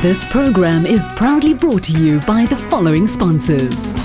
This program is proudly brought to you by the following sponsors.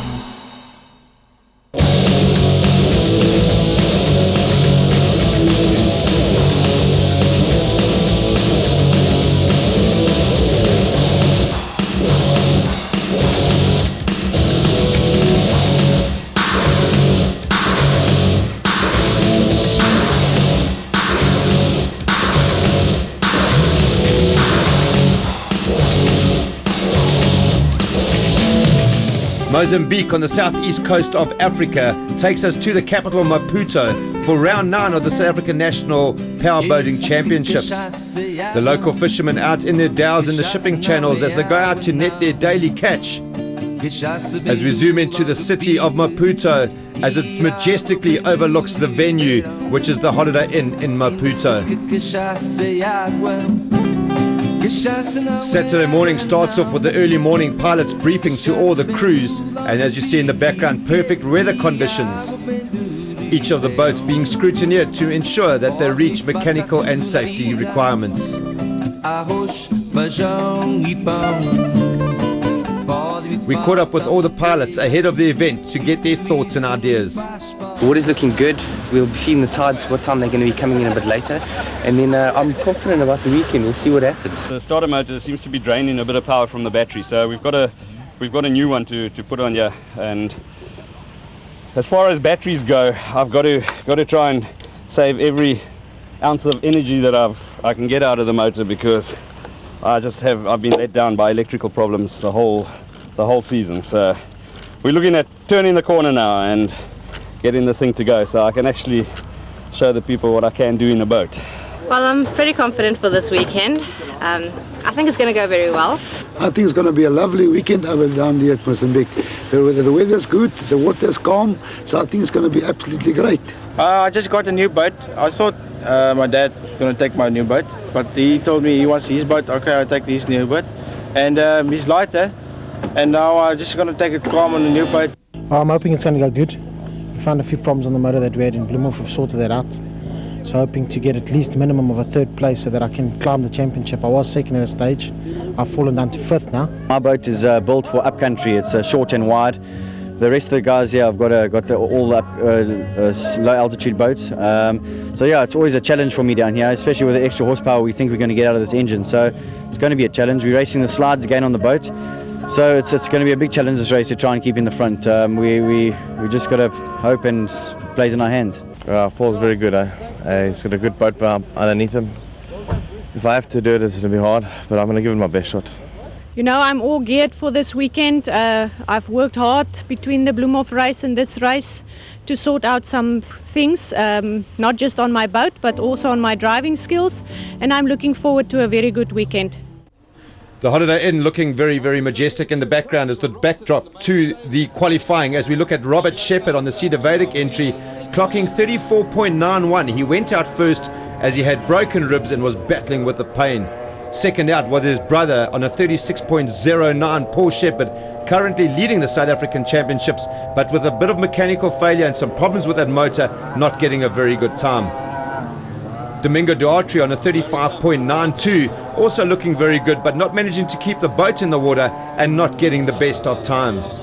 Mozambique on the southeast coast of Africa takes us to the capital Maputo for round 9 of the South African National Powerboating Championships. The local fishermen out in their dhows in the shipping channels as they go out to net their daily catch. As we zoom into the city of Maputo as it majestically overlooks the venue, which is the Holiday Inn in Maputo. Saturday morning starts off with the early morning pilots briefing to all the crews, and as you see in the background, perfect weather conditions. Each of the boats being scrutinized to ensure that they reach mechanical and safety requirements. We caught up with all the pilots ahead of the event to get their thoughts and ideas. The water's looking good. We'll be seeing the tides, what time they're going to be coming in a bit later. And then I'm confident about the weekend. We'll see what happens. The starter motor seems to be draining a bit of power from the battery, so we've got a new one to put on here. And as far as batteries go, I've got to try and save every ounce of energy that I can get out of the motor, because I've been let down by electrical problems the whole season. So we're looking at turning the corner now and getting this thing to go, so I can actually show the people what I can do in a boat. Well, I'm pretty confident for this weekend. I think it's going to go very well. I think it's going to be a lovely weekend over down here at Mozambique. So the weather's good, the water's calm, so I think it's going to be absolutely great. I just got a new boat. I thought my dad was going to take my new boat, but he told me he wants his boat. Okay, I'll take his new boat. And he's lighter, and now I'm just going to take it calm on the new boat. I'm hoping it's going to go good. We found a few problems on the motor that we had in Bloemhof. We've sorted that out. So hoping to get at least a minimum of a third place so that I can climb the championship. I was second at a stage. I've fallen down to fifth now. My boat is built for upcountry. It's short and wide. The rest of the guys here, I've got all up low altitude boats. So yeah, it's always a challenge for me down here, especially with the extra horsepower we think we're going to get out of this engine. So it's going to be a challenge. We're racing the slides again on the boat. So it's going to be a big challenge this race to try and keep in the front. We just got to hope and plays in our hands. Paul's very good. He's got a good boat underneath him. If I have to do it, it's going to be hard, but I'm going to give it my best shot. You know, I'm all geared for this weekend. I've worked hard between the Bloemhof race and this race to sort out some things, not just on my boat, but also on my driving skills. And I'm looking forward to a very good weekend. The Holiday Inn looking very, very majestic in the background as the backdrop to the qualifying as we look at Robert Shepherd on the Cedar Vedic entry, clocking 34.91. He went out first as he had broken ribs and was battling with the pain. Second out was his brother on a 36.09, Paul Shepherd, currently leading the South African Championships, but with a bit of mechanical failure and some problems with that motor, not getting a very good time. Domingo Duarte on a 35.92, also looking very good, but not managing to keep the boat in the water and not getting the best of times.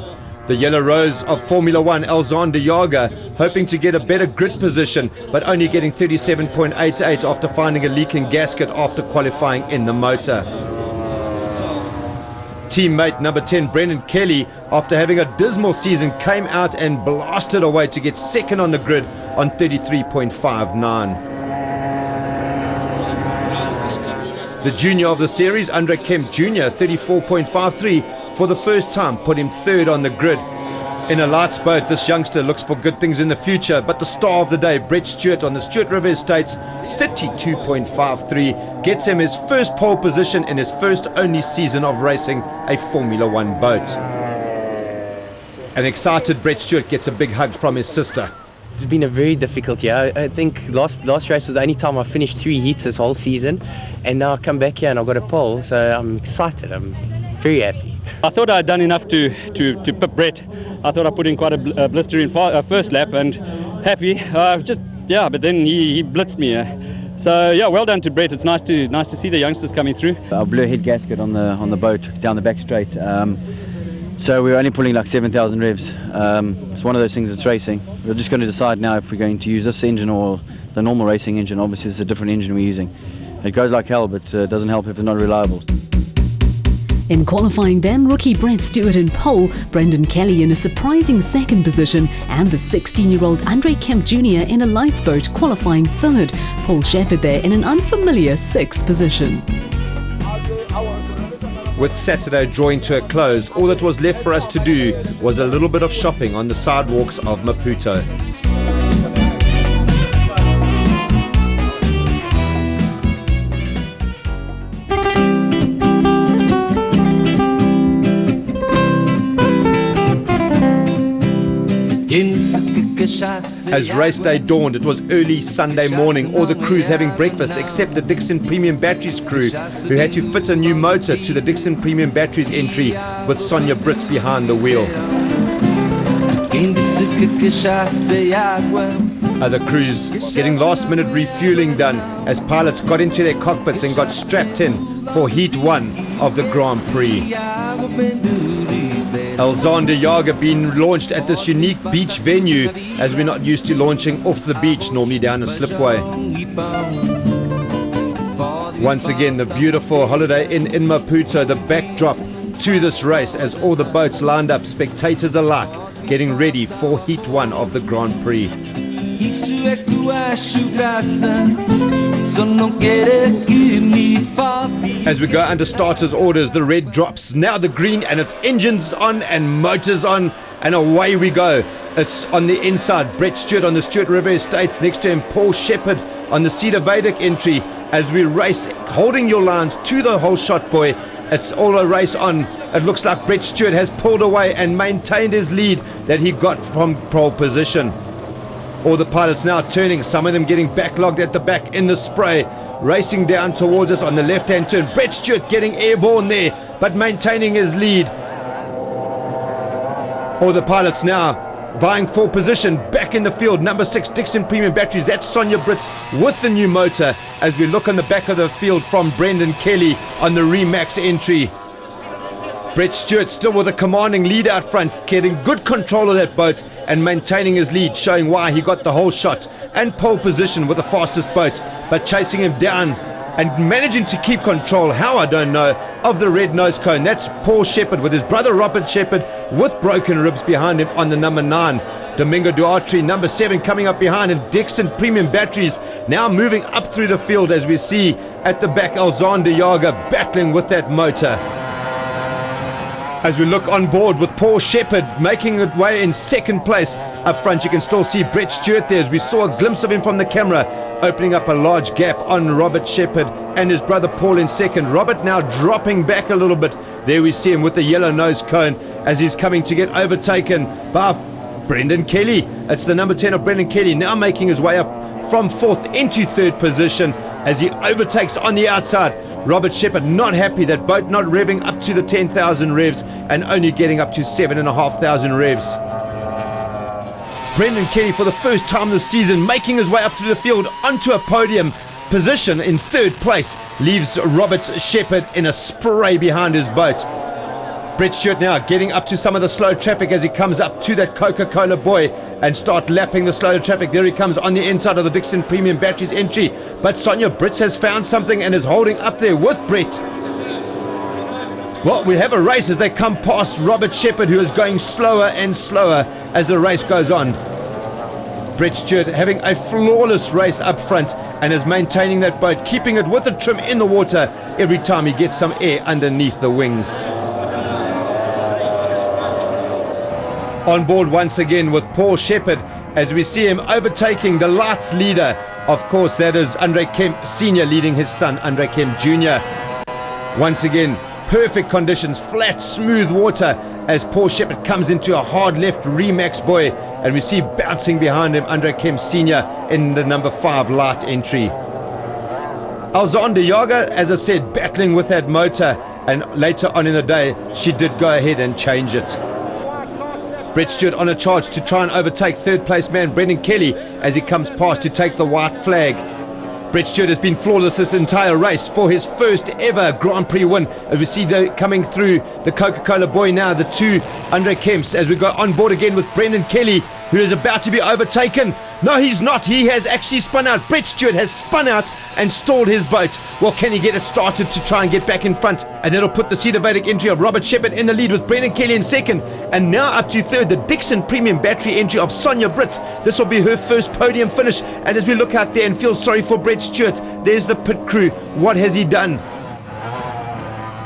The Yellow Rose of Formula One, Elzon de Jager, hoping to get a better grid position, but only getting 37.88 after finding a leaking gasket after qualifying in the motor. Teammate number 10, Brendan Kelly, after having a dismal season, came out and blasted away to get second on the grid on 33.59. The junior of the series, Andre Kemp Jr., 34.53, for the first time put him third on the grid. In a lights boat, this youngster looks for good things in the future, but the star of the day, Brett Stewart on the Stewart River Estates, 32.53, gets him his first pole position in his first only season of racing a Formula One boat. An excited Brett Stewart gets a big hug from his sister. It's been a very difficult year. I think last race was the only time I finished 3 heats this whole season, and now I come back here and I've got a pole, so I'm excited. I'm very happy. I thought I'd done enough to pip Brett. I thought I put in quite a blistering first lap and happy. But then he blitzed me. So yeah, well done to Brett. It's nice to see the youngsters coming through. Our blue head gasket on the boat down the back straight. So we're only pulling like 7,000 revs. It's one of those things that's racing. We're just going to decide now if we're going to use this engine or the normal racing engine. Obviously it's a different engine we're using. It goes like hell, but it doesn't help if it's not reliable. In qualifying then, rookie Brett Stewart in pole, Brendan Kelly in a surprising second position, and the 16-year-old Andre Kemp Jr. in a lights boat qualifying third. Paul Shepherd there in an unfamiliar sixth position. With Saturday drawing to a close, all that was left for us to do was a little bit of shopping on the sidewalks of Maputo. As race day dawned, it was early Sunday morning, all the crews having breakfast except the Dixon Premium Batteries crew, who had to fit a new motor to the Dixon Premium Batteries entry with Sonia Brits behind the wheel. Other crews getting last minute refueling done as pilots got into their cockpits and got strapped in for Heat 1 of the Grand Prix. Alexander Jager being launched at this unique beach venue, as we're not used to launching off the beach, normally down a slipway. Once again, the beautiful Holiday Inn in Maputo, the backdrop to this race as all the boats lined up, spectators alike, getting ready for Heat 1 of the Grand Prix. As we go under starters orders, the red drops, now the green, and it's engines on and motors on, and away we go. It's on the inside, Brett Stewart on the Stewart River Estates, next to him Paul Shepherd on the Cedar Vedic entry, as we race, holding your lines to the whole shot, boy. It's all a race on. It looks like Brett Stewart has pulled away and maintained his lead that he got from pole position. All the pilots now turning, some of them getting backlogged at the back in the spray, racing down towards us on the left-hand turn. Brett Stewart getting airborne there, but maintaining his lead. All the pilots now vying for position back in the field. Number 6, Dixon Premium Batteries. That's Sonia Brits with the new motor as we look on the back of the field from Brendan Kelly on the Remax entry. Brett Stewart still with a commanding lead out front, getting good control of that boat and maintaining his lead, showing why he got the whole shot and pole position with the fastest boat, but chasing him down and managing to keep control, how I don't know, of the red nose cone. That's Paul Shepherd with his brother Robert Shepherd with broken ribs behind him on the number 9. Domingo Duarte, number 7, coming up behind, and Dixon Premium Batteries now moving up through the field as we see at the back Alexander Jager battling with that motor. As we look on board with Paul Shepherd making his way in second place. Up front you can still see Brett Stewart there as we saw a glimpse of him from the camera, opening up a large gap on Robert Shepherd and his brother Paul in second. Robert now dropping back a little bit. There we see him with the yellow nose cone as he's coming to get overtaken by Brendan Kelly. It's the number 10 of Brendan Kelly now making his way up from 4th into 3rd position as he overtakes on the outside. Robert Shepherd not happy, that boat not revving up to the 10,000 revs and only getting up to 7,500 revs. Brendan Kelly for the first time this season making his way up through the field onto a podium position in 3rd place, leaves Robert Shepherd in a spray behind his boat. Brett Stewart now getting up to some of the slow traffic as he comes up to that Coca-Cola boy and start lapping the slow traffic. There he comes on the inside of the Dixon Premium Batteries entry, but Sonia Brits has found something and is holding up there with Brett. Well, we have a race as they come past Robert Shepherd, who is going slower and slower as the race goes on. Brett Stewart having a flawless race up front and is maintaining that boat, keeping it with the trim in the water every time he gets some air underneath the wings. On board once again with Paul Shepherd as we see him overtaking the lights leader. Of course, that is Andre Kemp Sr. leading his son, Andre Kemp Jr. Once again, perfect conditions, flat, smooth water as Paul Shepherd comes into a hard left Remax boy, and we see bouncing behind him Andre Kemp Sr. in the number 5 light entry. Alexander Jager, as I said, battling with that motor, and later on in the day, she did go ahead and change it. Brett Stewart on a charge to try and overtake 3rd place man Brendan Kelly as he comes past to take the white flag. Brett Stewart has been flawless this entire race for his first ever Grand Prix win. As we see coming through the Coca-Cola boy now, the two Andre Kemps, as we go on board again with Brendan Kelly, who is about to be overtaken. No, he's not. He has actually spun out. Brett Stewart has spun out and stalled his boat. Well, can he get it started to try and get back in front? And that'll put the Cedar Vedic entry of Robert Shepherd in the lead with Brendan Kelly in second. And now up to third, the Dixon Premium Battery entry of Sonia Brits. This will be her first podium finish. And as we look out there and feel sorry for Brett Stewart, there's the pit crew. What has he done?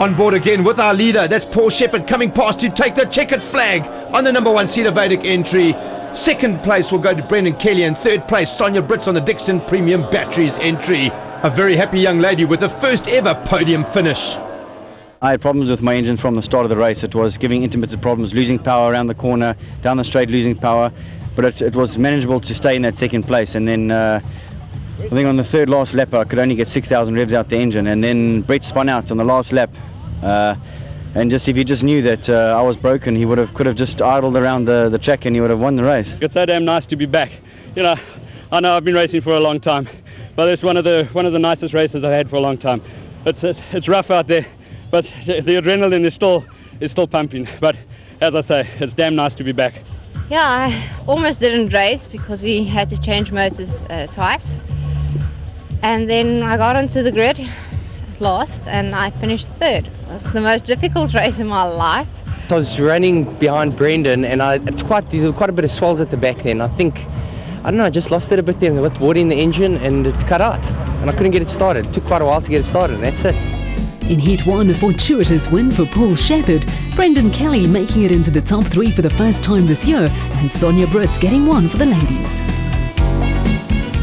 On board again with our leader, that's Paul Shepherd coming past to take the checkered flag on the number 1 Cedar Vedic entry. Second place will go to Brendan Kelly, and third place Sonia Brits on the Dixon Premium Batteries entry. A very happy young lady with the first ever podium finish. I had problems with my engine from the start of the race. It was giving intermittent problems, losing power around the corner, down the straight losing power, but it was manageable to stay in that second place. And then I think on the third last lap I could only get 6,000 revs out the engine, and then Brett spun out on the last lap. And just if he just knew that I was broken, he could have just idled around the track and he would have won the race. It's so damn nice to be back. You know, I know I've been racing for a long time, but it's one of the nicest races I've had for a long time. It's rough out there, but the adrenaline is still pumping. But as I say, it's damn nice to be back. Yeah, I almost didn't race because we had to change motors twice. And then I got onto the grid last and I finished third. It was the most difficult race in my life. I was running behind Brendan, and there's quite a bit of swells at the back then. I just lost it a bit there, a bit water in the engine, and it cut out. And I couldn't get it started. It took quite a while to get it started, and that's it. In Heat 1, a fortuitous win for Paul Shepherd, Brendan Kelly making it into the top 3 for the first time this year, and Sonia Brits getting 1 for the ladies.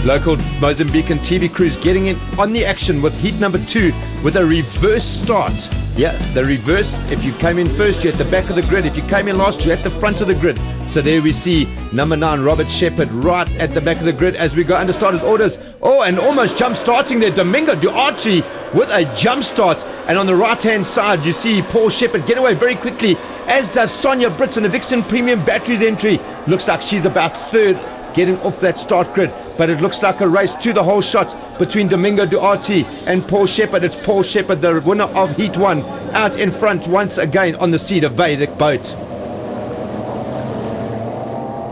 Local Mozambican TV crews getting in on the action with heat number 2 with a reverse start. Yeah, the reverse. If you came in first, you're at the back of the grid. If you came in last, you're at the front of the grid. So there we see number 9, Robert Shepherd, right at the back of the grid as we go under starters' orders. Oh, and almost jump starting there, Domingo Duarte with a jump start. And on the right-hand side, you see Paul Shepherd get away very quickly, as does Sonia Brits in the Dixon Premium Batteries entry. Looks like she's about third, getting off that start grid, but it looks like a race to the whole shot between Domingo Duarte and Paul Shepherd. It's Paul Shepherd, the winner of Heat 1, out in front once again on the Cedar Vedic boat.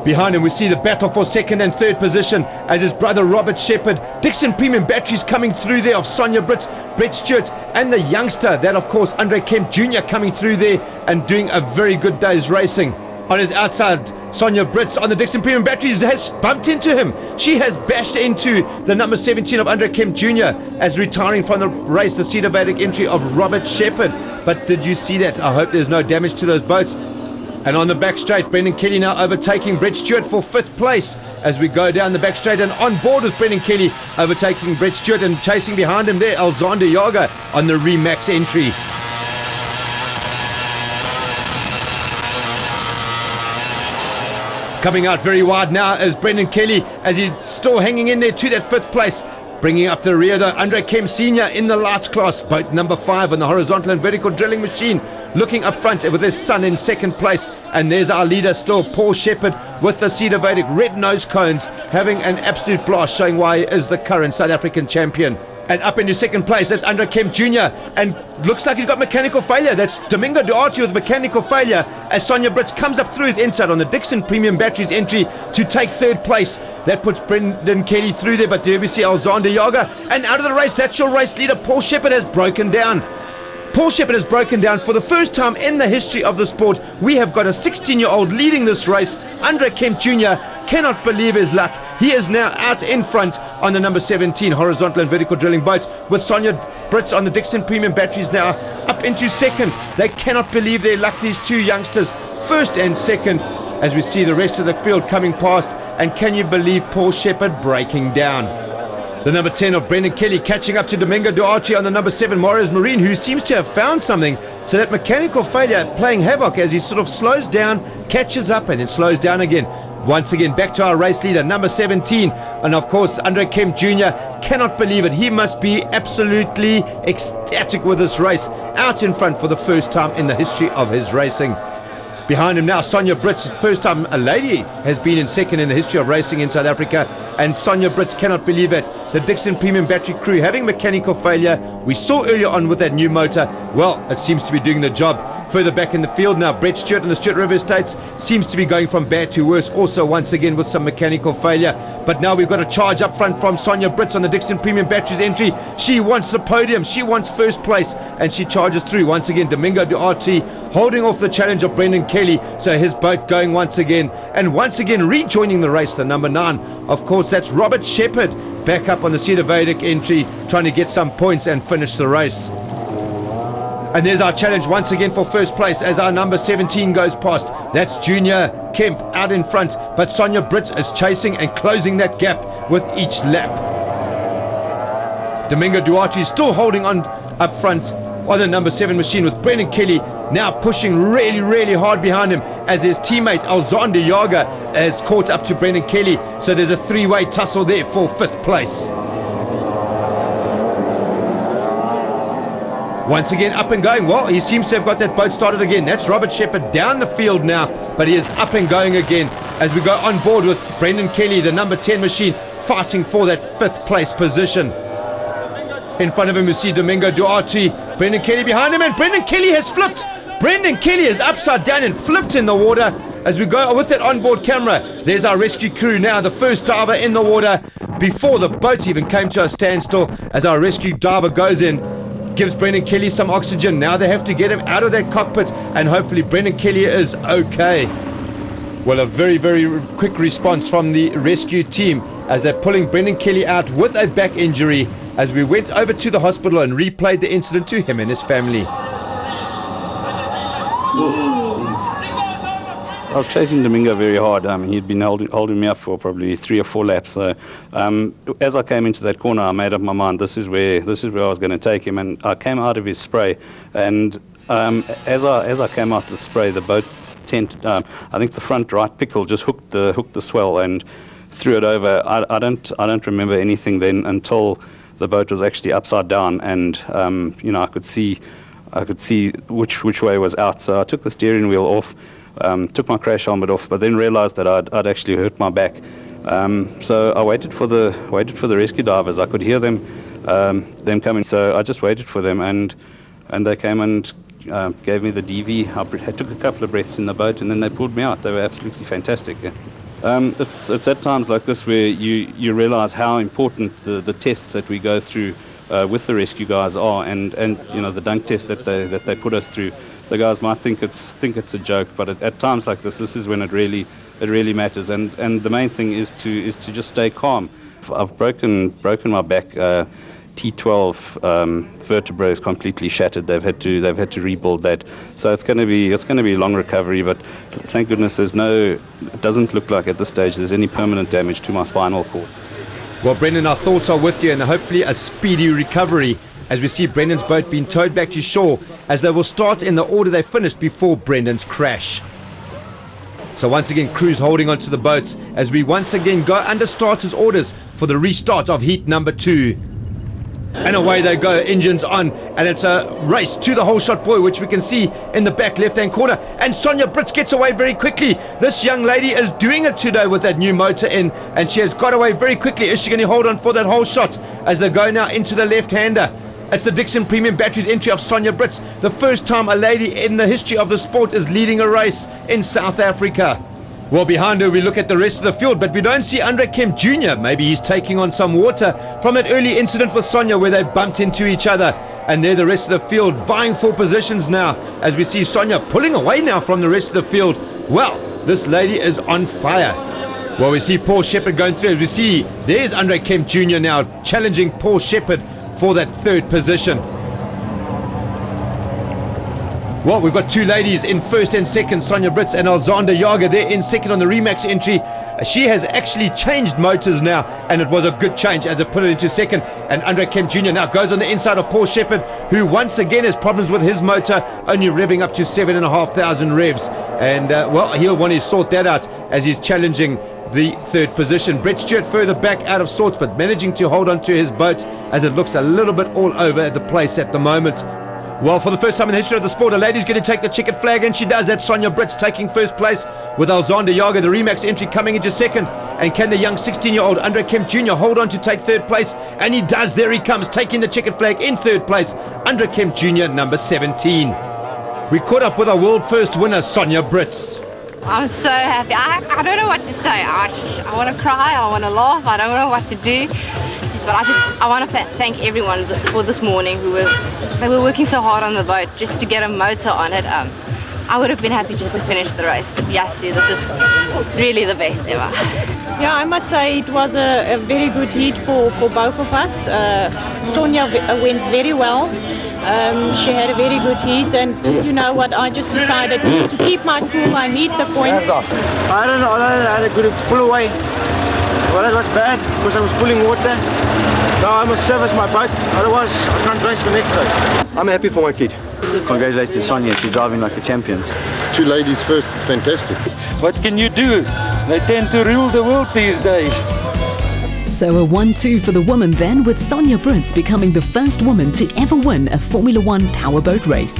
Behind him we see the battle for second and third position as his brother Robert Shepherd. Dixon Premium Batteries coming through there of Sonia Brits, Brett Stewart, and the youngster, that of course Andre Kemp Jr. coming through there and doing a very good day's racing. On his outside, Sonia Brits on the Dixon Premium Batteries has bumped into him. She has bashed into the number 17 of Andre Kemp Jr. as retiring from the race, the Cedar Vedic entry of Robert Shepherd. But did you see that? I hope there's no damage to those boats. And on the back straight, Brendan Kelly now overtaking Brett Stewart for 5th place as we go down the back straight, and on board with Brendan Kelly overtaking Brett Stewart, and chasing behind him there, Alexander Yaga on the Remax entry. Coming out very wide now is Brendan Kelly as he's still hanging in there to that 5th place. Bringing up the rear though, Andre Kemp Sr. in the lights class, boat number 5 on the horizontal and vertical drilling machine, looking up front with his son in 2nd place. And there's our leader still, Paul Shepherd, with the Cedar Vedic red nose cones, having an absolute blast, showing why he is the current South African champion. And up into 2nd place, that's Andre Kemp Jr. And looks like he's got mechanical failure. That's Domingo Duarte with mechanical failure as Sonia Brits comes up through his inside on the Dixon Premium Batteries entry to take 3rd place. That puts Brendan Kelly through there, but there we see Alexander Yaga. And out of the race, that's your race leader, Paul Shepherd, has broken down. Paul Shepherd has broken down for the first time in the history of the sport. We have got a 16-year-old leading this race. Andre Kemp Jr. cannot believe his luck. He is now out in front on the number 17 horizontal and vertical drilling boat, with Sonia Brits on the Dixon Premium Batteries now up into 2nd. They cannot believe their luck, these two youngsters, 1st and 2nd, as we see the rest of the field coming past. And can you believe Paul Shepherd breaking down? The number 10 of Brendan Kelly catching up to Domingo Duarte on the number 7, Marius Marine, who seems to have found something. So that mechanical failure playing havoc as he sort of slows down, catches up, and then slows down again. Once again, back to our race leader, number 17. And of course, Andre Kemp Jr. cannot believe it. He must be absolutely ecstatic with this race. Out in front for the first time in the history of his racing. Behind him now, Sonia Brits, first time a lady has been in 2nd in the history of racing in South Africa. and Sonia Brits cannot believe it. The Dixon Premium Battery crew having mechanical failure. We saw earlier on with that new motor. Well, it seems to be doing the job. Further back in the field now, Brett Stewart in the Stewart River Estates seems to be going from bad to worse, also once again with some mechanical failure. But now we've got a charge up front from Sonia Brits on the Dixon Premium Batteries entry. She wants the podium, she wants first place, and she charges through once again. Domingo Duarte holding off the challenge of Brendan Kelly, so his boat going once again, and once again rejoining the race, the number 9. Of course, that's Robert Shepherd back up on the Cedar Vedic entry, trying to get some points and finish the race. And there's our challenge once again for first place as our number 17 goes past. That's Junior Kemp out in front, but Sonia Brits is chasing and closing that gap with each lap. Domingo Duarte is still holding on up front on the number 7 machine, with Brendan Kelly now pushing really hard behind him as his teammate Alexander Yaga has caught up to Brendan Kelly. So there's a 3-way tussle there for 5th place. Once again up and going. Well, he seems to have got that boat started again. That's Robert Shepherd down the field now, but he is up and going again as we go on board with Brendan Kelly, the number 10 machine, fighting for that 5th place position. In front of him we see Domingo Duarte, Brendan Kelly behind him, and Brendan Kelly has flipped. Brendan Kelly is upside down and flipped in the water. As we go with that onboard camera, there's our rescue crew now, the first diver in the water before the boat even came to a standstill. As our rescue diver goes in, gives Brendan Kelly some oxygen. Now they have to get him out of that cockpit, and hopefully Brendan Kelly is okay. Well, a very quick response from the rescue team as they're pulling Brendan Kelly out with a back injury, as we went over to the hospital and replayed the incident to him and his family. I was chasing Domingo very hard. He'd been holding me up for probably 3 or 4 laps. So as I came into that corner, I made up my mind. This is where I was going to take him, and I came out of his spray. And as I came out of the spray, the boat tent, I think the front right pickle just hooked the swell and threw it over. I don't remember anything then until the boat was actually upside down, and I could see which way was out. So I took the steering wheel off. Took my crash helmet off, but then realized that I'd actually hurt my back. So I waited for the rescue divers. I could hear them coming, so I just waited for them, and they came and gave me the DV. I took a couple of breaths in the boat, and then they pulled me out. They were absolutely fantastic. It's at times like this where you realize how important the tests that we go through with the rescue guys are, and the dunk test that they put us through. The guys might think it's a joke, but at times like this is when it really matters. And the main thing is to just stay calm. I've broken my back. T12 vertebra is completely shattered. They've had to rebuild that. So it's going to be a long recovery. But thank goodness it doesn't look like at this stage there's any permanent damage to my spinal cord. Well, Brendan, our thoughts are with you, and hopefully a speedy recovery as we see Brendan's boat being towed back to shore, as they will start in the order they finished before Brendan's crash. So once again, crews holding onto the boats as we once again go under starters orders for the restart of heat number 2. And away they go, engines on, and it's a race to the whole shot buoy, which we can see in the back left-hand corner. And Sonia Brits gets away very quickly. This young lady is doing it today with that new motor in, and she has got away very quickly. Is she going to hold on for that whole shot as they go now into the left-hander? It's the Dixon Premium Batteries entry of Sonia Brits. The first time a lady in the history of the sport is leading a race in South Africa. Well, behind her we look at the rest of the field, but we don't see Andre Kemp Jr. Maybe he's taking on some water from that early incident with Sonia where they bumped into each other. And there the rest of the field vying for positions now as we see Sonia pulling away now from the rest of the field. Well, this lady is on fire. Well, we see Paul Shepherd going through. As we see, there's Andre Kemp Jr. now challenging Paul Shepherd for that 3rd position. Well, we've got 2 ladies in 1st and 2nd, Sonia Brits and Alexander Yaga. They're in 2nd on the Remax entry. She has actually changed motors now, and it was a good change as it put it into 2nd. And Andre Kemp Jr. now goes on the inside of Paul Shepherd, who once again has problems with his motor, only revving up to 7,500 revs. And, well, he'll want to sort that out as he's challenging the 3rd position. Brett Stewart further back out of sorts, but managing to hold on to his boat as it looks a little bit all over at the place at the moment. Well, for the first time in the history of the sport, a lady's going to take the checkered flag, and she does. That's Sonia Brits taking first place with Alexander Yaga, the Remax entry, coming into second. And can the young 16-year-old Andre Kemp Jr. hold on to take third place? And he does. There he comes, taking the checkered flag in third place. Andre Kemp Jr., number 17. We caught up with our world first winner, Sonia Brits. I'm so happy. I don't know what to say. I want to cry, I want to laugh, I don't know what to do. But I want to thank everyone for this morning they were working so hard on the boat just to get a motor on it. I would have been happy just to finish the race, but yes, this is really the best ever. Yeah, I must say it was a very good heat for both of us. Sonia went very well. She had a very good heat, and you know what, I just decided to keep my cool. I need the points. I don't know, I had a good pull away. Well, that was bad because I was pulling water. Now I must service my boat, otherwise I can't race for next race. I'm happy for my kid. Congratulations to Sonia, she's driving like a champion. 2 ladies first is fantastic. What can you do? They tend to rule the world these days. So a 1-2 for the women then, with Sonia Brits becoming the first woman to ever win a Formula 1 powerboat race.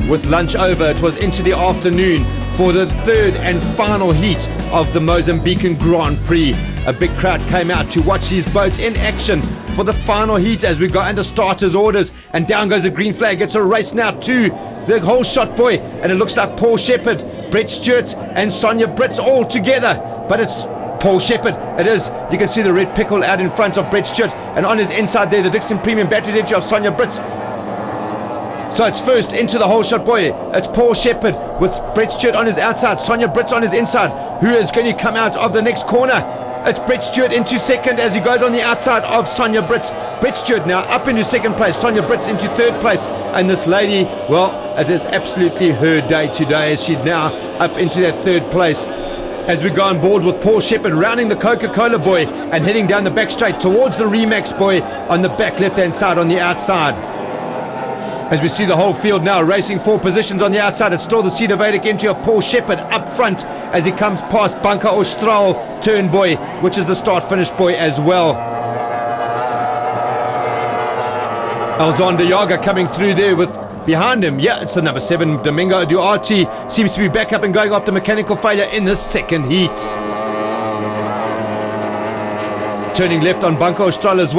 With lunch over, it was into the afternoon for the third and final heat of the Mozambican Grand Prix. A big crowd came out to watch these boats in action for the final heat as we go under starters orders, and down goes the green flag. It's a race now to the whole shot boy, and it looks like Paul Shepherd, Brett Stewart and Sonia Brits all together, but it's Paul Shepherd. It is. You can see the red pickle out in front of Brett Stewart, and on his inside there the Dixon Premium Batteries entry of Sonia Brits. So it's first into the whole shot boy. It's Paul Shepherd with Brett Stewart on his outside, Sonia Brits on his inside. Who is going to come out of the next corner? It's Brett Stewart into second as he goes on the outside of Sonia Brits. Brett Stewart now up into second place, Sonia Brits into third place. And this lady, well, it is absolutely her day today as she's now up into that third place. As we go on board with Paul Shepherd rounding the Coca-Cola boy and heading down the back straight towards the Remax boy on the back left-hand side on the outside. As we see the whole field now racing 4 positions on the outside, it's still the Cedar Vedic entry of Paul Shepherd up front as he comes past Banca Austral turn boy, which is the start-finish boy as well. Alexander Yaga coming through there with behind him. Yeah, it's the number 7, Domingo Duarte, seems to be back up and going after mechanical failure in the second heat. Turning left on Banca Austral as well.